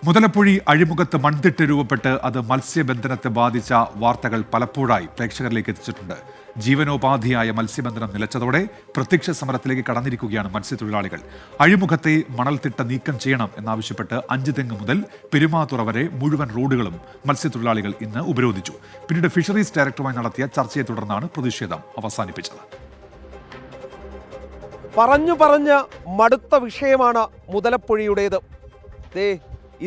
മുതലപ്പുഴി അഴിമുഖത്ത് മൺതിട്ട് രൂപപ്പെട്ട് അത് മത്സ്യബന്ധനത്തെ ബാധിച്ച വാർത്തകൾ പലപ്പോഴായി പ്രേക്ഷകരിലേക്ക് എത്തിച്ചിട്ടുണ്ട്. ജീവനോപാധിയായ മത്സ്യബന്ധനം നിലച്ചതോടെ പ്രത്യക്ഷ സമരത്തിലേക്ക് കടന്നിരിക്കുകയാണ് മത്സ്യത്തൊഴിലാളികൾ. അഴിമുഖത്തെ മണൽത്തിട്ട നീക്കം ചെയ്യണം എന്നാവശ്യപ്പെട്ട് അഞ്ചുതെങ്ങ് മുതൽ പെരുമാതുറ വരെ മുഴുവൻ റോഡുകളും മത്സ്യത്തൊഴിലാളികൾ ഇന്ന് ഉപരോധിച്ചു. പിന്നീട് ഫിഷറീസ് ഡയറക്ടറുമായി നടത്തിയ ചർച്ചയെ തുടർന്നാണ് പ്രതിഷേധം അവസാനിപ്പിച്ചത്. പറഞ്ഞു മടുത്ത വിഷയമാണ് മുതലപ്പുഴയുടേത്.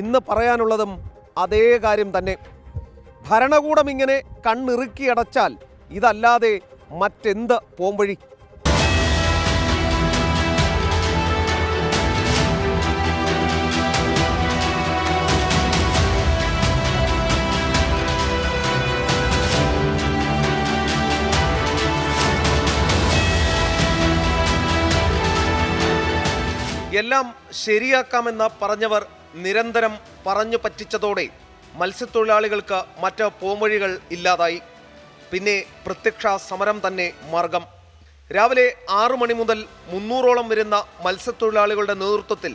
ഇന്ന് പറയാനുള്ളതും അതേ കാര്യം തന്നെ. ഭരണകൂടം ഇങ്ങനെ കണ്ണിറുക്കിയടച്ചാൽ ഇതല്ലാതെ മറ്റെന്ത് പോംവഴി? എല്ലാം ശരിയാക്കാമെന്ന് പറഞ്ഞവർ നിരന്തരം പറഞ്ഞു പറ്റിച്ചതോടെ മത്സ്യത്തൊഴിലാളികൾക്ക് മറ്റ് പോംവഴികൾ ഇല്ലാതായി. പിന്നെ പ്രത്യക്ഷ സമരം തന്നെ മാർഗം. രാവിലെ 6 മണി മുതൽ 300ഓളം വരുന്ന മത്സ്യത്തൊഴിലാളികളുടെ നേതൃത്വത്തിൽ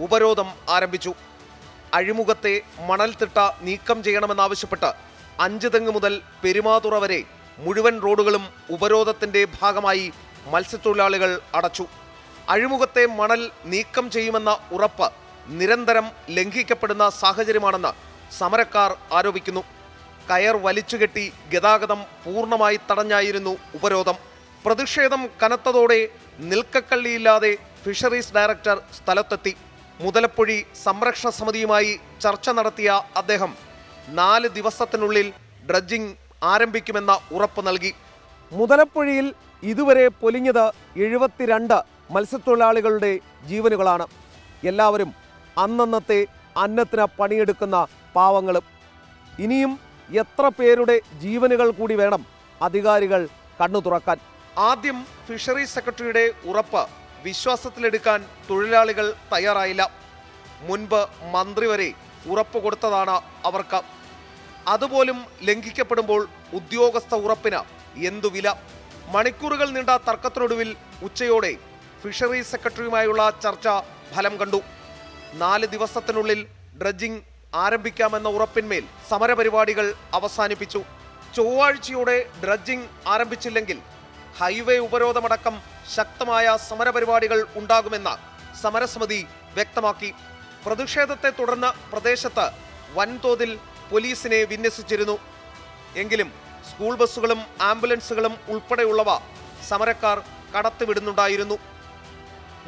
ഉപരോധം ആരംഭിച്ചു. അഴിമുഖത്തെ മണൽത്തിട്ട നീക്കം ചെയ്യണമെന്നാവശ്യപ്പെട്ട് അഞ്ചുതെങ്ങ് മുതൽ പെരുമാതുറ വരെ മുഴുവൻ റോഡുകളും ഉപരോധത്തിൻ്റെ ഭാഗമായി മത്സ്യത്തൊഴിലാളികൾ അടച്ചു. അഴിമുഖത്തെ മണൽ നീക്കം ചെയ്യുമെന്ന ഉറപ്പ് നിരന്തരം ലംഘിക്കപ്പെടുന്ന സാഹചര്യമാണെന്ന് സമരക്കാർ ആരോപിക്കുന്നു. കയർ വലിച്ചുകെട്ടി ഗതാഗതം പൂർണ്ണമായി തടഞ്ഞായിരുന്നു ഉപരോധം. പ്രതിഷേധം കനത്തതോടെ നിൽക്കക്കള്ളിയില്ലാതെ ഫിഷറീസ് ഡയറക്ടർ സ്ഥലത്തെത്തി. മുതലപ്പുഴി സംരക്ഷണ സമിതിയുമായി ചർച്ച നടത്തിയ അദ്ദേഹം 4 ദിവസത്തിനുള്ളിൽ ഡ്രഡ്ജിംഗ് ആരംഭിക്കുമെന്ന ഉറപ്പ് നൽകി. മുതലപ്പുഴയിൽ ഇതുവരെ പൊലിഞ്ഞത് 72 മത്സ്യത്തൊഴിലാളികളുടെ ജീവനുകളാണ്. എല്ലാവരും അന്നന്നത്തെ അന്നത്തിന് പണിയെടുക്കുന്ന പാവങ്ങളും. ഇനിയും എത്ര പേരുടെ ജീവനുകൾ കൂടി വേണം അധികാരികൾ കണ്ണു തുറക്കാൻ? ആദ്യം ഫിഷറീസ് സെക്രട്ടറിയുടെ ഉറപ്പ് വിശ്വാസത്തിലെടുക്കാൻ തൊഴിലാളികൾ തയ്യാറായില്ല. മുൻപ് മന്ത്രി വരെ ഉറപ്പ് കൊടുത്തതാണ് അവർക്ക്. അതുപോലും ലംഘിക്കപ്പെടുമ്പോൾ ഉദ്യോഗസ്ഥ ഉറപ്പിന് എന്തു വില? മണിക്കൂറുകൾ നീണ്ട തർക്കത്തിനൊടുവിൽ ഉച്ചയോടെ ഫിഷറീസ് സെക്രട്ടറിയുമായുള്ള ചർച്ച ഫലം കണ്ടു. 4 ദിവസത്തിനുള്ളിൽ ഡ്രഡ്ജിംഗ് ആരംഭിക്കാമെന്ന ഉറപ്പിന്മേൽ സമരപരിപാടികൾ അവസാനിപ്പിച്ചു. ചൊവ്വാഴ്ചയോടെ ഡ്രഡ്ജിംഗ് ആരംഭിച്ചില്ലെങ്കിൽ ഹൈവേ ഉപരോധമടക്കം ശക്തമായ സമരപരിപാടികൾ ഉണ്ടാകുമെന്ന് സമരസമിതി വ്യക്തമാക്കി. പ്രതിഷേധത്തെ തുടർന്ന് പ്രദേശത്ത് വൻതോതിൽ പോലീസിനെ വിന്യസിച്ചിരുന്നു. എങ്കിലും സ്കൂൾ ബസ്സുകളും ആംബുലൻസുകളും ഉൾപ്പെടെയുള്ളവ സമരക്കാർ കടത്തിവിടുന്നുണ്ടായിരുന്നു.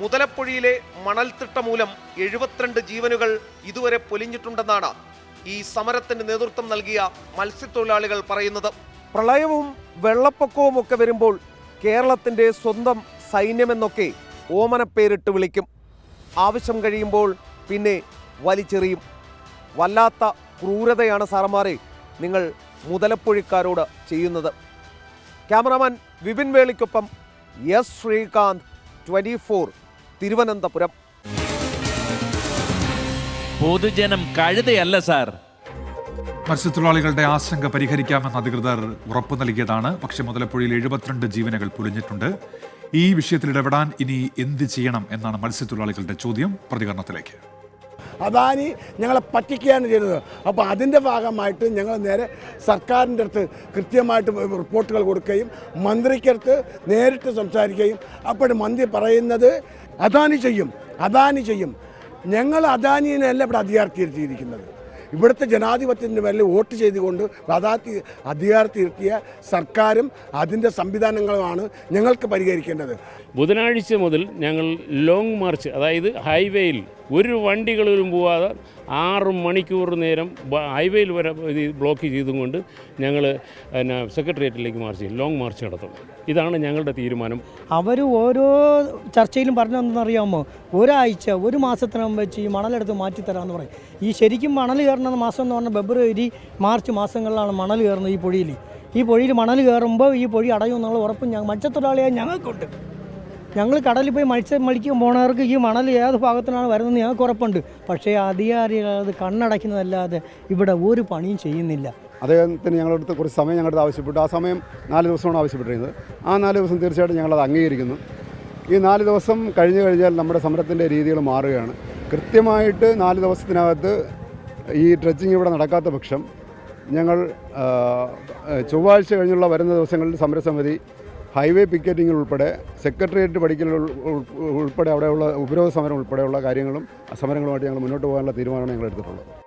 മുതലപ്പുഴയിലെ മണൽത്തിട്ട മൂലം 72 ജീവനുകൾ ഇതുവരെ പൊലിഞ്ഞിട്ടുണ്ടെന്നാണ് ഈ സമരത്തിന് നേതൃത്വം നൽകിയ മത്സ്യത്തൊഴിലാളികൾ പറയുന്നത്. പ്രളയവും വെള്ളപ്പൊക്കവും ഒക്കെ വരുമ്പോൾ കേരളത്തിൻ്റെ സ്വന്തം സൈന്യമെന്നൊക്കെ ഓമനപ്പേരിട്ട് വിളിക്കും. ആവശ്യം കഴിയുമ്പോൾ പിന്നെ വലിച്ചെറിയും. വല്ലാത്ത ക്രൂരതയാണ് സാറന്മാരെ നിങ്ങൾ മുതലപ്പുഴക്കാരോട് ചെയ്യുന്നത്. ക്യാമറാമാൻ വിപിൻ വേളിക്കൊപ്പം എസ് ശ്രീകാന്ത്, 24 തിരുവനന്തപുരം. പൊതുജനം കഴുതയല്ല സാർ. മത്സ്യത്തൊഴിലാളികളുടെ ആശങ്ക പരിഹരിക്കാമെന്ന് അധികൃതർ ഉറപ്പു നൽകിയതാണ്. പക്ഷേ മുതലപ്പുഴയിൽ 72 ജീവനുകൾ പൊലിഞ്ഞിട്ടുണ്ട്. ഈ വിഷയത്തിൽ ഇടപെടാൻ ഇനി എന്ത് ചെയ്യണം എന്നാണ് മത്സ്യത്തൊഴിലാളികളുടെ ചോദ്യം. പ്രതികരണത്തിലേക്ക്. അദാനി ഞങ്ങളെ പറ്റിക്കുകയാണ് ചെയ്യുന്നത്. അപ്പോൾ അതിൻ്റെ ഭാഗമായിട്ട് ഞങ്ങൾ നേരെ സർക്കാരിൻ്റെ അടുത്ത് കൃത്യമായിട്ട് റിപ്പോർട്ടുകൾ കൊടുക്കുകയും മന്ത്രിക്കടുത്ത് നേരിട്ട് സംസാരിക്കുകയും അപ്പോൾ മന്ത്രി പറയുന്നത് അദാനി ചെയ്യും. ഞങ്ങൾ അദാനിയെയല്ല ഇവിടെ അധികാരത്തിരുത്തിയിരിക്കുന്നത്. ഇവിടുത്തെ ജനാധിപത്യത്തിൻ്റെ മേലിൽ വോട്ട് ചെയ്തുകൊണ്ട് അധികാരത്തിരുത്തിയ സർക്കാരും അതിൻ്റെ സംവിധാനങ്ങളുമാണ് ഞങ്ങൾക്ക് പരിഹരിക്കേണ്ടത്. ബുധനാഴ്ച മുതൽ ഞങ്ങൾ ലോങ് മാർച്ച്, അതായത് ഹൈവേയിൽ ഒരു വണ്ടികളിലും പോവാതെ 6 മണിക്കൂർ നേരം ഹൈവേയിൽ വരെ ബ്ലോക്ക് ചെയ്തുകൊണ്ട് ഞങ്ങൾ സെക്രട്ടേറിയറ്റിലേക്ക് ലോങ് മാർച്ച് നടത്തും. ഇതാണ് ഞങ്ങളുടെ തീരുമാനം. അവർ ഓരോ ചർച്ചയിലും പറഞ്ഞതെന്നറിയാമോ, ഒരാഴ്ച 1 മാസത്തിനകം വെച്ച് ഈ മണലെടുത്ത് മാറ്റിത്തരാമെന്ന് പറയും. ഈ ശരിക്കും മണൽ കയറുന്ന മാസം എന്ന് പറഞ്ഞാൽ ഫെബ്രുവരി മാർച്ച് മാസങ്ങളിലാണ് മണൽ കയറുന്നത്. ഈ പൊഴിയിൽ മണൽ കയറുമ്പോൾ ഈ പൊഴി അടയുമെന്നുള്ള ഉറപ്പ് മത്സ്യത്തൊഴിലാളിയായി ഞങ്ങൾക്കുണ്ട്. ഞങ്ങൾ കടലിൽ പോയി മത്സ്യം മേടിക്കാൻ പോണവർക്ക് ഈ മണൽ ഏത് ഭാഗത്തിനാണ് വരുന്നത് ഞങ്ങൾക്ക് ഉറപ്പുണ്ട്. പക്ഷേ അധികാരികൾ അത് കണ്ണടയ്ക്കുന്നതല്ലാതെ ഇവിടെ ഒരു പണിയും ചെയ്യുന്നില്ല. അദ്ദേഹത്തിന് ഞങ്ങളടുത്ത് കുറച്ച് സമയം ഞങ്ങളുടെ ആവശ്യപ്പെട്ടു. ആ സമയം 4 ദിവസമാണ് ആവശ്യപ്പെട്ടിരുന്നത്. ആ 4 ദിവസം തീർച്ചയായിട്ടും ഞങ്ങളത് അംഗീകരിക്കുന്നു. ഈ 4 ദിവസം കഴിഞ്ഞു കഴിഞ്ഞാൽ നമ്മുടെ സമരത്തിൻ്റെ രീതികൾ മാറുകയാണ്. കൃത്യമായിട്ട് 4 ദിവസത്തിനകത്ത് ഈ ഡ്രഡ്ജിങ് ഇവിടെ നടക്കാത്ത പക്ഷം ഞങ്ങൾ ചൊവ്വാഴ്ച കഴിഞ്ഞുള്ള വരുന്ന ദിവസങ്ങളിൽ സമരസമിതി ഹൈവേ പിക്കറ്റിംഗിൽ ഉൾപ്പെടെ സെക്രട്ടേറിയറ്റ് പഠിക്കൽ ഉൾപ്പെടെ അവിടെയുള്ള ഉപരോധ സമരം ഉൾപ്പെടെയുള്ള കാര്യങ്ങളും സമരങ്ങളുമായിട്ട് ഞങ്ങൾ മുന്നോട്ട് പോകാനുള്ള തീരുമാനമാണ് ഞങ്ങൾ എടുത്തിട്ടുള്ളത്.